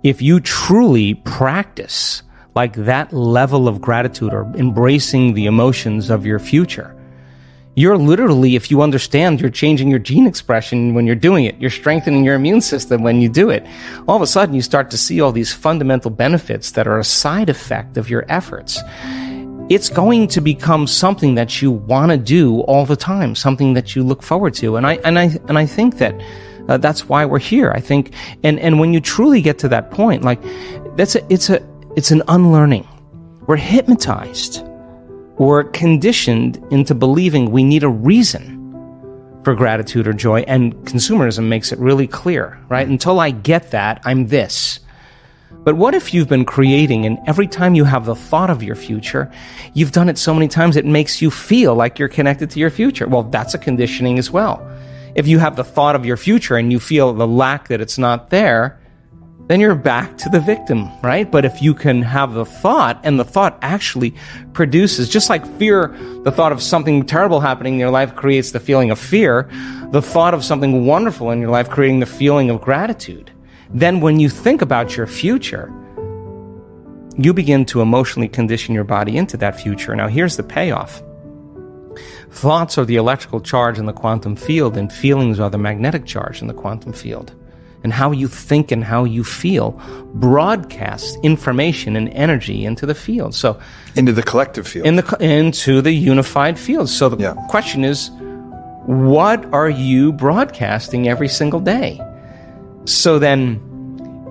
if you truly practice like that level of gratitude or embracing the emotions of your future, you're literally, if you understand, you're changing your gene expression when you're doing it. You're strengthening your immune system when you do it. All of a sudden, you start to see all these fundamental benefits that are a side effect of your efforts. It's going to become something that you want to do all the time, something that you look forward to. And I think that that's why we're here. I think, and when you truly get to that point, like it's an unlearning. We're hypnotized. We're conditioned into believing we need a reason for gratitude or joy, and consumerism makes it really clear, right? Until I get that, I'm this. But what if you've been creating, and every time you have the thought of your future, you've done it so many times it makes you feel like you're connected to your future? Well, that's a conditioning as well. If you have the thought of your future and you feel the lack that it's not there, then you're back to the victim, right? But if you can have the thought, and the thought actually produces, just like fear, the thought of something terrible happening in your life creates the feeling of fear, the thought of something wonderful in your life creating the feeling of gratitude. Then when you think about your future, you begin to emotionally condition your body into that future. Now here's the payoff. Thoughts are the electrical charge in the quantum field, and feelings are the magnetic charge in the quantum field. And how you think and how you feel broadcasts information and energy into the field. So into the collective field. Into the unified field. So the question is, what are you broadcasting every single day? So then,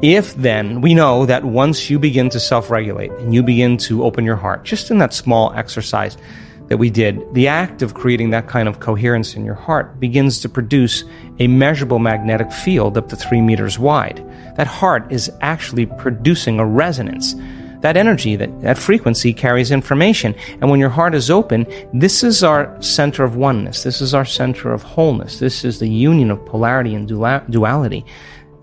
we know that once you begin to self-regulate and you begin to open your heart, just in that small exercise that we did, the act of creating that kind of coherence in your heart begins to produce a measurable magnetic field up to 3 meters wide. That heart is actually producing a resonance. That energy, that frequency carries information. And when your heart is open, this is our center of oneness. This is our center of wholeness. This is the union of polarity and duality.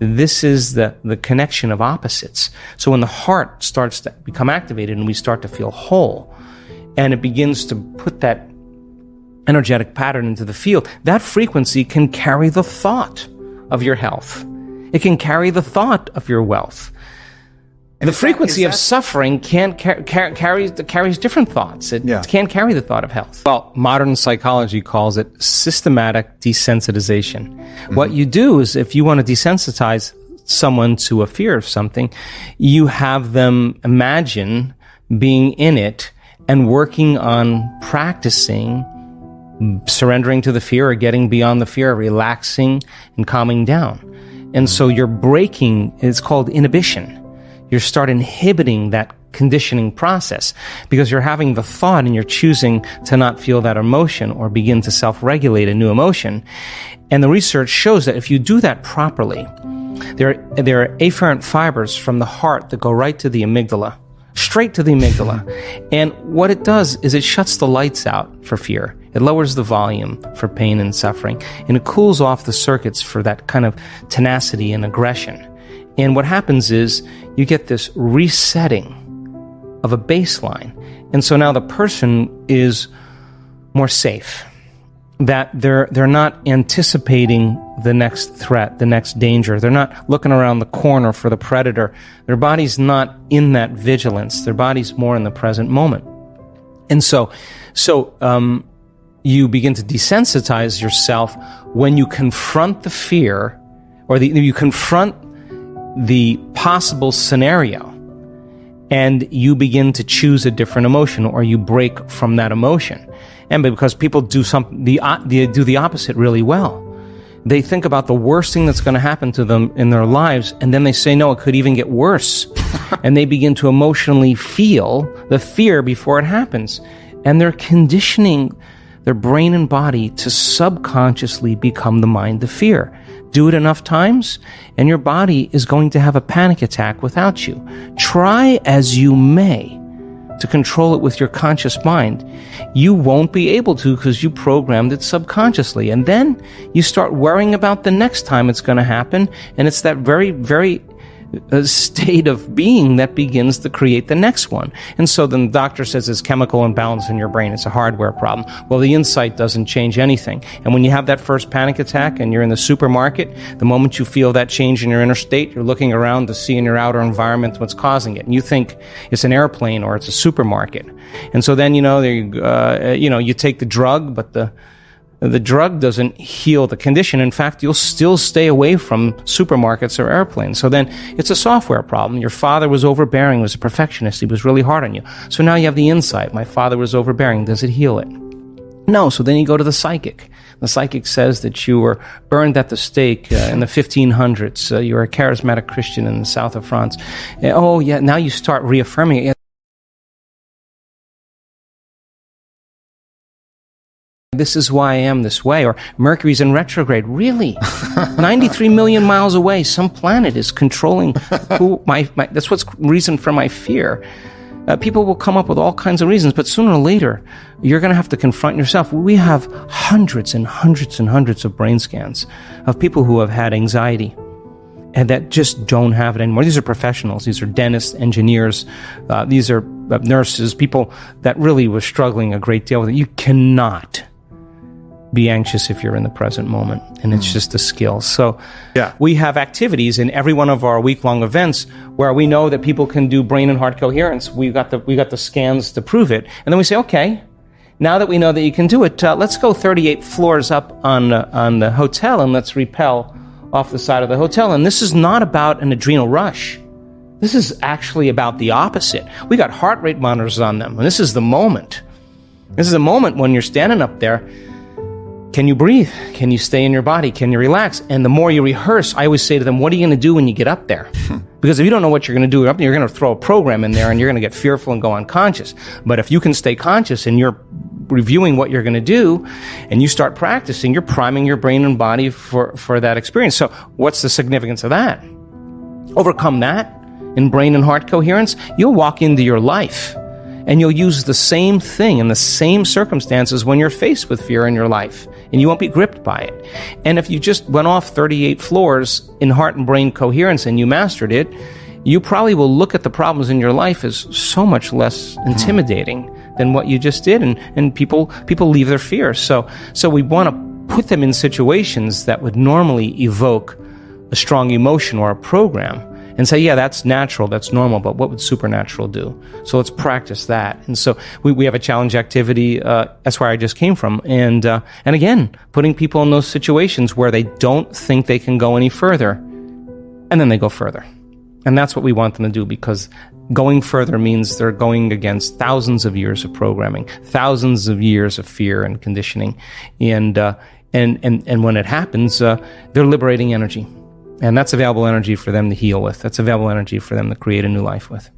This is the connection of opposites. So when the heart starts to become activated and we start to feel whole, and it begins to put that energetic pattern into the field, that frequency can carry the thought of your health. It can carry the thought of your wealth. And the frequency of suffering carries different thoughts. It can't carry the thought of health. Well, modern psychology calls it systematic desensitization. Mm-hmm. What you do is, if you want to desensitize someone to a fear of something, you have them imagine being in it and working on practicing surrendering to the fear or getting beyond the fear, relaxing and calming down. And so you're breaking, it's called inhibition. You start inhibiting that conditioning process because you're having the thought and you're choosing to not feel that emotion or begin to self-regulate a new emotion. And the research shows that if you do that properly, there are afferent fibers from the heart that go right to the amygdala, straight to the amygdala. And what it does is it shuts the lights out for fear. It lowers the volume for pain and suffering. And it cools off the circuits for that kind of tenacity and aggression. And what happens is you get this resetting of a baseline. And so now the person is more safe. That they're not anticipating the next threat, the next danger. They're not looking around the corner for the predator. Their body's not in that vigilance. Their body's more in the present moment. And so you begin to desensitize yourself when you confront the fear, or you confront the possible scenario, and you begin to choose a different emotion, or you break from that emotion. And because people do they do the opposite really well. They think about the worst thing that's going to happen to them in their lives, and then they say, no, it could even get worse. And they begin to emotionally feel the fear before it happens. And they're conditioning their brain and body to subconsciously become the mind of fear. Do it enough times, and your body is going to have a panic attack without you. Try as you may to control it with your conscious mind, you won't be able to because you programmed it subconsciously. And then you start worrying about the next time it's going to happen, and it's that very, very state of being that begins to create the next one. And so then the doctor says it's chemical imbalance in your brain. It's a hardware problem. Well, the insight doesn't change anything. And when you have that first panic attack and you're in the supermarket, the moment you feel that change in your inner state, you're looking around to see in your outer environment what's causing it. And you think it's an airplane or it's a supermarket. And so then, you take the drug, but the drug doesn't heal the condition. In fact, you'll still stay away from supermarkets or airplanes. So then it's a software problem. Your father was overbearing, was a perfectionist. He was really hard on you. So now you have the insight. My father was overbearing. Does it heal it? No. So then you go to the psychic. The psychic says that you were burned at the stake in the 1500s. You were a charismatic Christian in the south of France. Oh, yeah. Now you start reaffirming it. This is why I am this way, or Mercury's in retrograde. Really? 93 million miles away, some planet is controlling who that's what's reason for my fear. People will come up with all kinds of reasons, but sooner or later, you're going to have to confront yourself. We have hundreds and hundreds and hundreds of brain scans of people who have had anxiety and that just don't have it anymore. These are professionals. These are dentists, engineers. These are nurses, people that really were struggling a great deal with it. You cannot be anxious if you're in the present moment, and it's just a skill. So we have activities in every one of our week-long events where we know that people can do brain and heart coherence. We got the scans to prove it, and then we say, okay, now that we know that you can do it, let's go 38 floors up on the hotel and let's rappel off the side of the hotel. And this is not about an adrenal rush. This is actually about the opposite. We got heart rate monitors on them, and this is the moment. This is the moment when you're standing up there. Can you breathe? Can you stay in your body? Can you relax? And the more you rehearse, I always say to them, what are you going to do when you get up there? Because if you don't know what you're going to do up there, you're going to throw a program in there and you're going to get fearful and go unconscious. But if you can stay conscious and you're reviewing what you're going to do and you start practicing, you're priming your brain and body for that experience. So what's the significance of that? Overcome that in brain and heart coherence, you'll walk into your life and you'll use the same thing in the same circumstances when you're faced with fear in your life. And you won't be gripped by it. And if you just went off 38 floors in heart and brain coherence and you mastered it, you probably will look at the problems in your life as so much less intimidating than what you just did. And people leave their fears. So we want to put them in situations that would normally evoke a strong emotion or a program. And say, yeah, that's natural, that's normal, but what would supernatural do? So let's practice that. And so we have a challenge activity, that's where I just came from. And again, putting people in those situations where they don't think they can go any further, and then they go further. And that's what we want them to do, because going further means they're going against thousands of years of programming, thousands of years of fear and conditioning. And when it happens, they're liberating energy. And that's available energy for them to heal with. That's available energy for them to create a new life with.